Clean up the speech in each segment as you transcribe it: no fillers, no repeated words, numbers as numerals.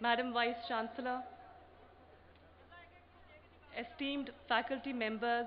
Madam Vice Chancellor, esteemed faculty members,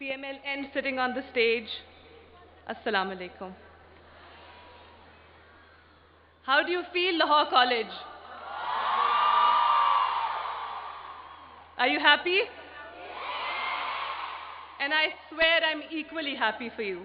PMLN sitting on the stage, Assalamu alaikum. How do you feel, Lahore College? Are you happy? And I swear I'm equally happy for you.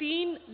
3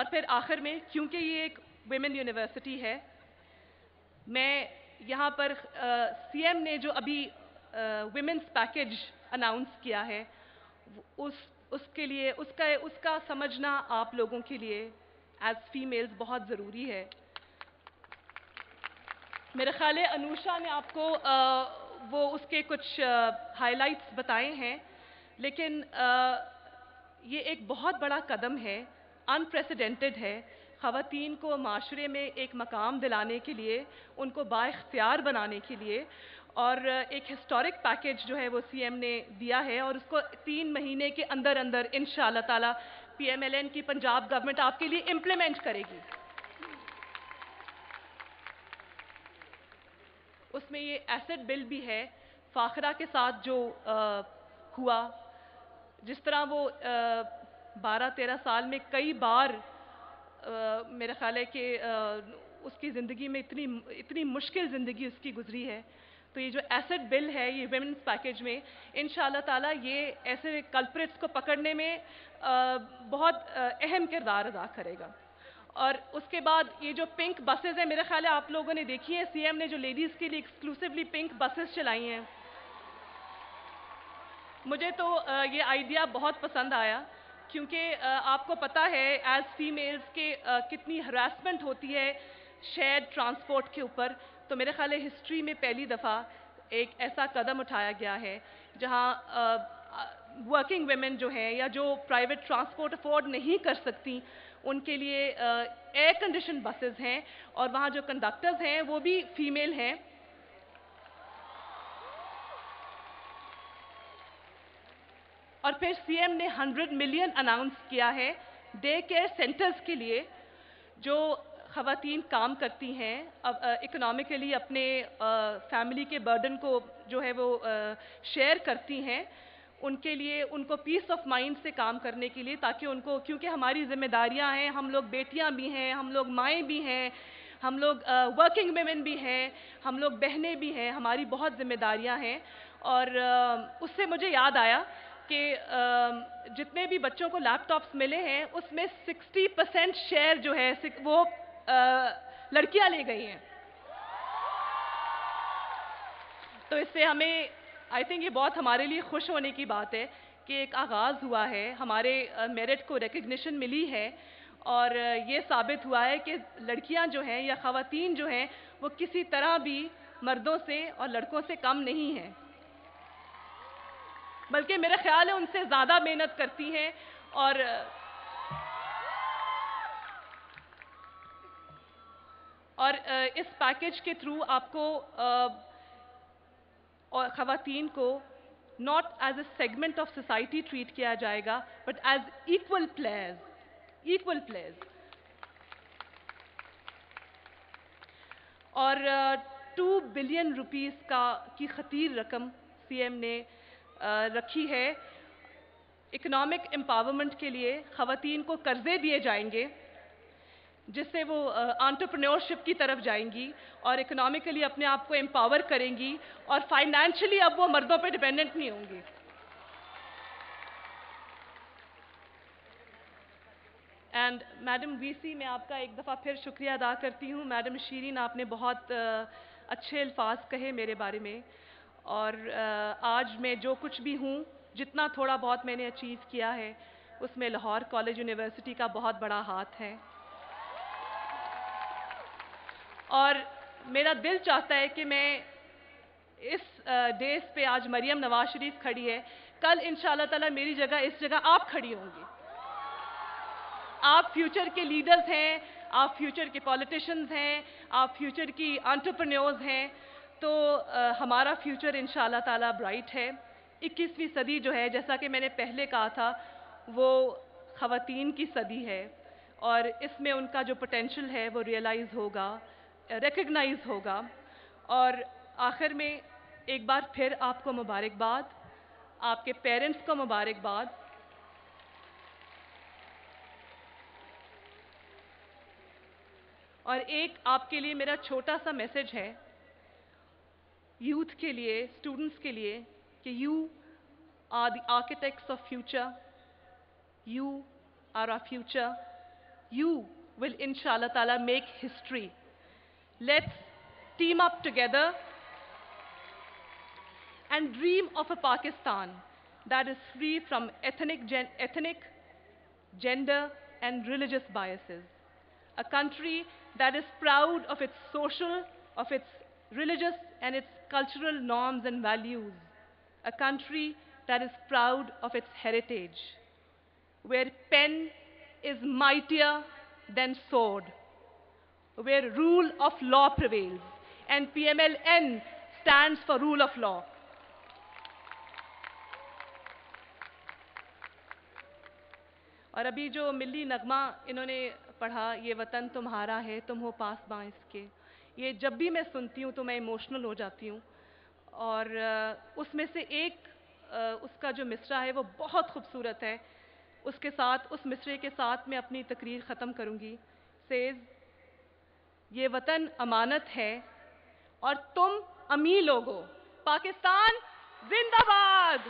اور پھر آخر میں کیونکہ یہ ایک women university ہے، میں یہاں پر سی ایم نے جو ابھی ویمنس پیکیج اناؤنس کیا ہے، اس کے لیے اس کا سمجھنا آپ لوگوں کے لیے ایز فیمیلز بہت ضروری ہے۔ میرے خیال ہے انوشا نے آپ کو وہ اس کے کچھ ہائی لائٹس بتائے ہیں، لیکن یہ ایک بہت بڑا قدم ہے، انپریسیڈنٹڈ ہے، خواتین کو معاشرے میں ایک مقام دلانے کے لیے، ان کو بااختیار بنانے کے لیے، اور ایک ہسٹورک پیکیج جو ہے وہ سی ایم نے دیا ہے، اور اس کو 3 مہینے کے اندر اندر انشاءاللہ تعالی پی ایم ایل این کی پنجاب گورنمنٹ آپ کے لیے امپلیمنٹ کرے گی۔ اس میں یہ ایسٹ بل بھی ہے، فاخرہ کے ساتھ جو ہوا، جس طرح وہ 12-13 سال میں کئی بار میرا خیال ہے کہ اس کی زندگی میں اتنی مشکل زندگی اس کی گزری ہے، تو یہ جو ایسٹ بل ہے یہ ویمنس پیکیج میں انشاءاللہ تعالیٰ یہ ایسے کلپریٹس کو پکڑنے میں بہت اہم کردار ادا کرے گا۔ اور اس کے بعد یہ جو پنک بسز ہیں، میرا خیال ہے آپ لوگوں نے دیکھی ہیں، سی ایم نے جو لیڈیز کے لیے ایکسکلوسیولی پنک بسز چلائی ہیں، مجھے تو یہ آئیڈیا بہت پسند آیا، کیونکہ آپ کو پتہ ہے ایز فیمیلز کے کتنی ہراسمنٹ ہوتی ہے شیئرڈ ٹرانسپورٹ کے اوپر، تو میرے خیال ہے ہسٹری میں پہلی دفعہ ایک ایسا قدم اٹھایا گیا ہے جہاں ورکنگ ویمن جو ہیں یا جو پرائیویٹ ٹرانسپورٹ افورڈ نہیں کر سکتی، ان کے لیے ایئر کنڈیشن بسز ہیں، اور وہاں جو کنڈکٹرز ہیں وہ بھی فیمیل ہیں۔ اور پھر سی ایم نے 100 ملین اناؤنس کیا ہے ڈے کیئر سینٹرز کے لیے، جو خواتین کام کرتی ہیں، اکنامکلی اپنے فیملی کے برڈن کو جو ہے وہ شیئر کرتی ہیں، ان کے لیے ان کو پیس آف مائنڈ سے کام کرنے کے لیے، تاکہ ان کو، کیونکہ ہماری ذمہ داریاں ہیں، ہم لوگ بیٹیاں بھی ہیں، ہم لوگ مائیں بھی ہیں، ہم لوگ ورکنگ ویمن بھی ہیں، ہم لوگ بہنیں بھی ہیں، ہماری بہت ذمہ داریاں ہیں۔ اور اس سے مجھے یاد آیا کہ جتنے بھی بچوں کو لیپ ٹاپس ملے ہیں اس میں 60% شیئر جو ہے وہ لڑکیاں لے گئی ہیں، تو اس سے ہمیں آئی تھنک یہ بہت ہمارے لیے خوش ہونے کی بات ہے کہ ایک آغاز ہوا ہے، ہمارے میرٹ کو ریکگنیشن ملی ہے، اور یہ ثابت ہوا ہے کہ لڑکیاں جو ہیں یا خواتین جو ہیں وہ کسی طرح بھی مردوں سے اور لڑکوں سے کم نہیں ہیں، بلکہ میرا خیال ہے ان سے زیادہ محنت کرتی ہیں۔ اور اس پیکیج کے تھرو آپ کو اور خواتین کو not as a segment of society treat کیا جائے گا، بٹ ایز ایکول پلیئرز۔ اور 2 بلین روپیز کی خطیر رقم سی ایم نے رکھی ہے اکنامک امپاورمنٹ کے لیے، خواتین کو قرضے دیے جائیں گے جس سے وہ انٹرپرینیورشپ کی طرف جائیں گی اور اکنامکلی اپنے آپ کو امپاور کریں گی، اور فائنینشلی اب وہ مردوں پہ ڈیپینڈنٹ نہیں ہوں گی۔ اینڈ میڈم وی سی، میں آپ کا ایک دفعہ پھر شکریہ ادا کرتی ہوں۔ میڈم شیرین، آپ نے بہت اچھے الفاظ کہے میرے بارے میں، اور آج میں جو کچھ بھی ہوں، جتنا تھوڑا بہت میں نے اچیو کیا ہے، اس میں لاہور کالج یونیورسٹی کا بہت بڑا ہاتھ ہے، اور میرا دل چاہتا ہے کہ میں اس ڈیز پہ، آج مریم نواز شریف کھڑی ہے، کل انشاءاللہ تعالی میری جگہ اس جگہ آپ کھڑی ہوں گی۔ آپ فیوچر کے لیڈرز ہیں، آپ فیوچر کے پولیٹیشنز ہیں، آپ فیوچر کی انٹرپرینیورز ہیں، تو ہمارا فیوچر انشاءاللہ تعالی برائٹ ہے۔ 21ویں صدی جو ہے، جیسا کہ میں نے پہلے کہا تھا، وہ خواتین کی صدی ہے، اور اس میں ان کا جو پوٹینشل ہے وہ ریئلائز ہوگا، ریکگنائز ہوگا۔ اور آخر میں ایک بار پھر آپ کو مبارکباد، آپ کے پیرنٹس کو مبارکباد، اور ایک آپ کے لیے میرا چھوٹا سا میسج ہے یوتھ کے لیے، اسٹوڈنٹس کے لیے، کہ you are the architects of future, you are our future, you will inshallah ta'ala make history. Let's team up together and dream of a Pakistan that is free from ethnic, gender, and religious biases. A country that is proud of its social, of its religious, and its cultural norms and values. A country that is proud of its heritage, where pen is mightier than sword, where rule of law prevails, and PMLN stands for rule of law. اور ابھی جو ملی نغمہ انہوں نے پڑھا، یہ وطن تمہارا ہے تم ہو پاسباں اس کے، یہ جب بھی میں سنتی ہوں تو میں ایموشنل ہو جاتی ہوں. اور اس میں سے ایک اس کا جو مصرع ہے وہ بہت خوبصورت ہے. اس کے ساتھ، اس مصرعے کے ساتھ میں اپنی تقریر ختم کروں گی. سیز، یہ وطن امانت ہے اور تم امی لوگو. پاکستان زندہ باد.